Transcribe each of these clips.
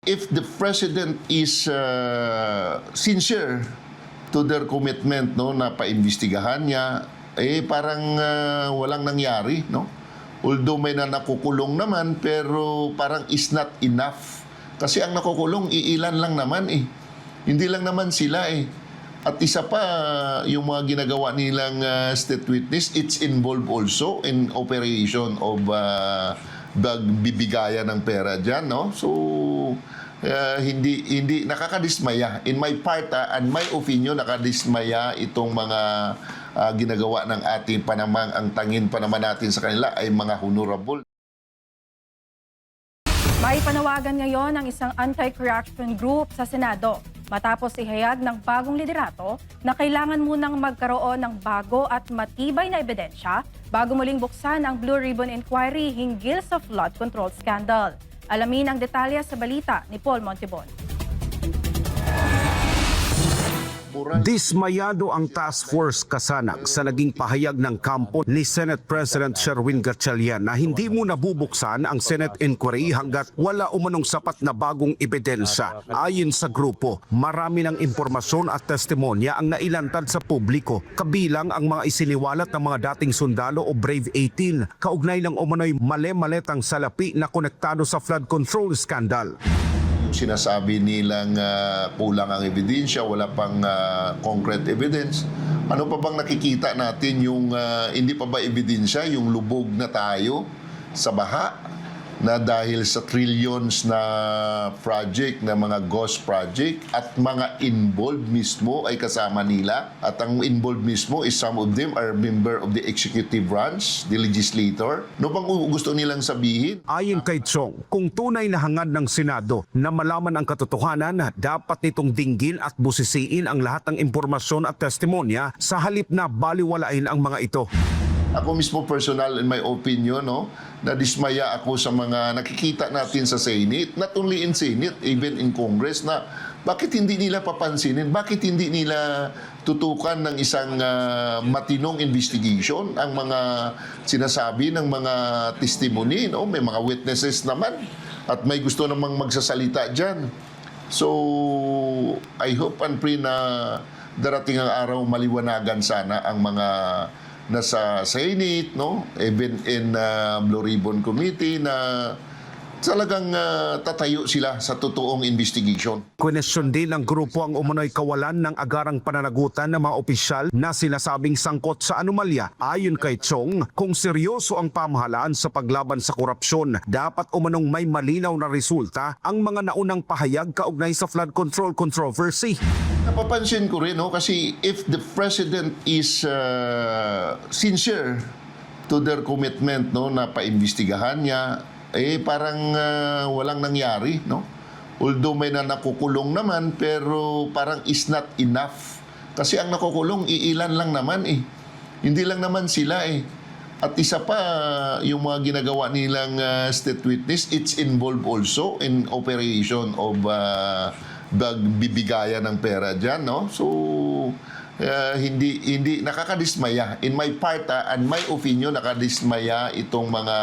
If the president is sincere to their commitment, no, na paimbestigahan niya, parang walang nangyari, no? Although may nakukulong naman, pero parang is not enough. Kasi ang nakukulong, iilan lang naman Hindi lang naman sila At isa pa, yung mga ginagawa nilang state witness, it's involved also in operation of bibigayan ng pera dyan, no? So, hindi nakakadismaya. In my part, and my opinion, nakadismaya itong mga ginagawa ng ating Panamang. Ang tangin pa naman natin sa kanila ay mga honorable. May panawagan ngayon ang isang anti-corruption group sa Senado matapos ihayag ng bagong liderato na kailangan munang magkaroon ng bago at matibay na ebidensya bago muling buksan ang Blue Ribbon Inquiry hinggil sa flood control scandal. Alamin ang detalye sa balita ni Paul Montibon. Dismayado ang task force kasanag sa naging pahayag ng kampo ni Senate President Sherwin Gatchalian na hindi mo nabubuksan ang Senate inquiry hanggat wala umanong sapat na bagong ebidensya. Ayon sa grupo, marami ng impormasyon at testimonya ang nailantad sa publiko, kabilang ang mga isiniwalat ng mga dating sundalo o Brave 18, kaugnay ng umano'y mali-maletang salapi na konektado sa flood control scandal. Sinasabi nilang kulang ang ebidensya, wala pang concrete evidence. Ano pa bang nakikita natin yung hindi pa ba ebidensya, yung lubog na tayo sa baha na dahil sa trillions na project, na mga ghost project at mga involved mismo ay kasama nila. At ang involved mismo is some of them are member of the executive branch, the legislator. Ano bang gusto nilang sabihin? Ayon kay Chong, kung tunay na hangad ng Senado na malaman ang katotohanan, dapat nitong dinggin at busisiin ang lahat ng impormasyon at testimonya sa halip na baliwalain ang mga ito. Ako mismo personal, in my opinion, no, nadismaya ako sa mga nakikita natin sa Senate, not only in Senate, even in Congress, na bakit hindi nila papansinin, bakit hindi nila tutukan ng isang matinong investigation ang mga sinasabi ng mga testimony, no? May mga witnesses naman at may gusto namang magsasalita dyan. So, I hope and pray na darating ang araw maliwanagan sana ang mga nasa Senate, no? Even in Blue Ribbon Committee na talagang tatayo sila sa totoong investigation. Kwenesyon din ng grupo ang umano'y kawalan ng agarang pananagutan ng mga opisyal na sinasabing sangkot sa anomalya. Ayon kay Chong, kung seryoso ang pamahalaan sa paglaban sa korupsyon, dapat umanong may malinaw na resulta ang mga naunang pahayag kaugnay sa flood control controversy. Napapansin ko rin, no? Kasi if the president is sincere to their commitment, no, na paimbestigahan niya, parang walang nangyari, no? Although may nakukulong naman, pero parang is not enough. Kasi ang nakukulong, iilan lang naman Hindi lang naman sila At isa pa, yung mga ginagawa nilang state witness, it's involved also in operation of bibigayan ng pera dyan, no? So, hindi nakakadismaya. In my part, and my opinion, nakadismaya itong mga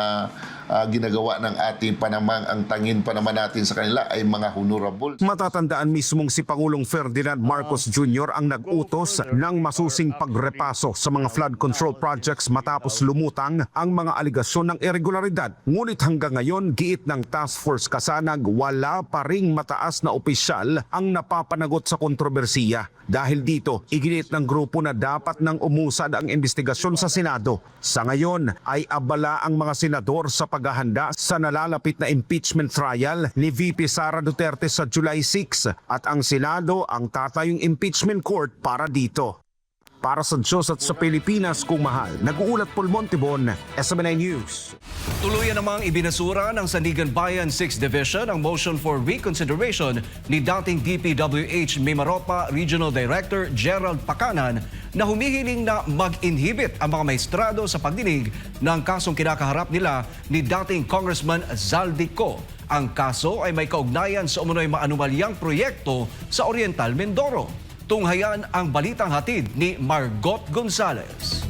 ginagawa ng ating Panamang. Ang tangin pa naman natin sa kanila ay mga honorable. Matatandaan mismong si Pangulong Ferdinand Marcos Jr. ang nag-utos ng masusing pagrepaso sa mga flood control projects matapos lumutang ang mga aligasyon ng irregularidad. Ngunit hanggang ngayon, giit ng task force kasanag, wala pa ring mataas na opisyal ang napapanagot sa kontrobersiya. Dahil dito, iginit ng grupo na dapat nang umusad ang investigasyon sa Senado. Sa ngayon ay abala ang mga senador sa paghahanda sa nalalapit na impeachment trial ni VP Sara Duterte sa July 6 at ang Senado ang tatayong impeachment court para dito. Para sa Diyos at sa Pilipinas kung mahal, nag-uulat Paul Montibon, SMNI News. Tuluyan namang ibinasura ng Sandigan Bayan 6th Division ang motion for reconsideration ni dating DPWH Mimaropa Regional Director Gerald Pacanan na humihiling na mag-inhibit ang mga maestrado sa pagdinig ng kasong kinakaharap nila ni dating Congressman Zaldico. Ang kaso ay may kaugnayan sa umunoy maanumalyang proyekto sa Oriental Mindoro. Tunghayan ang balitang hatid ni Margot Gonzalez.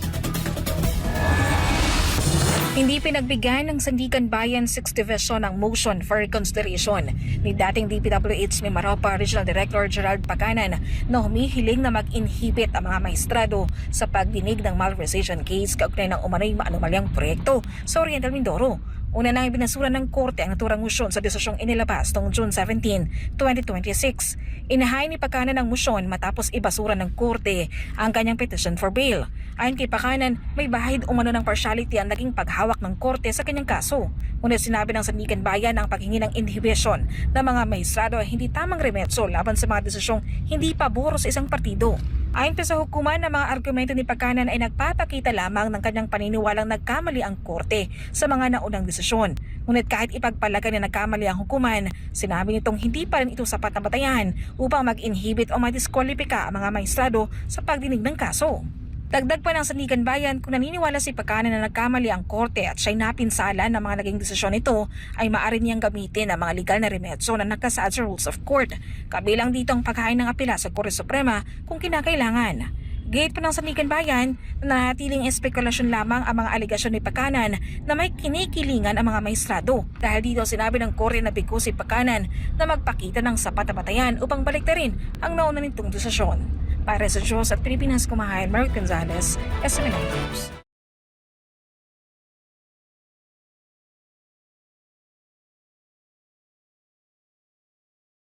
Hindi pinagbigyan ng Sandigan Bayan 6th Division ang motion for reconsideration ni dating DPWH Mimaropa Regional Director Gerald Pakanan na humihiling na mag-inhibit ang mga maestrado sa pagdinig ng malversation case kaugnay ng umano'y maanumalyang proyekto sa Oriental Mindoro. Una nang ibinasura ng korte ang naturang motion sa desisyong inilabas noong June 17, 2026. Inahay ni Pakanan ang motion matapos ibasura ng korte ang kanyang petition for bail. Ayon kay Pakanan, may bahid umano ng partiality ang naging paghawak ng korte sa kanyang kaso. Ngunit sinabi ng Sandigan Bayan ang paghingi ng inhibition ng mga maestrado ay hindi tamang remedyo laban sa mga desisyong hindi pabor sa isang partido. Ayon pa sa hukuman, ang mga argumento ni Pakanan ay nagpapakita lamang ng kanyang paniniwalang nagkamali ang korte sa mga naunang desisyon. Ngunit kahit ipagpalagay na nagkamali ang hukuman, sinabi nitong hindi pa rin ito sapat na batayan upang mag-inhibit o madiskwalipika ang mga maestrado sa pagdinig ng kaso. Dagdag pa ng Sandigan Bayan, kung naniniwala si Pakanan na nagkamali ang korte at siya'y napinsala ng mga naging desisyon nito, ay maaari niyang gamitin ang mga legal na remedyo na nakasaad sa Rules of Court. Kabilang dito ang paghain ng apela sa Korte Suprema kung kinakailangan. Gate pa ng Sandigan Bayan na nanatiling espekulasyon lamang ang mga aligasyon ni Pakanan na may kinikilingan ang mga maestrado. Dahil dito sinabi ng korte na bigko si Pakanan na magpakita ng sapat na batayan upang baliktarin ang nauna nitong desisyon. Para sa Diyos at Pilipinas, kumahain Mark Gonzalez, SMNI News.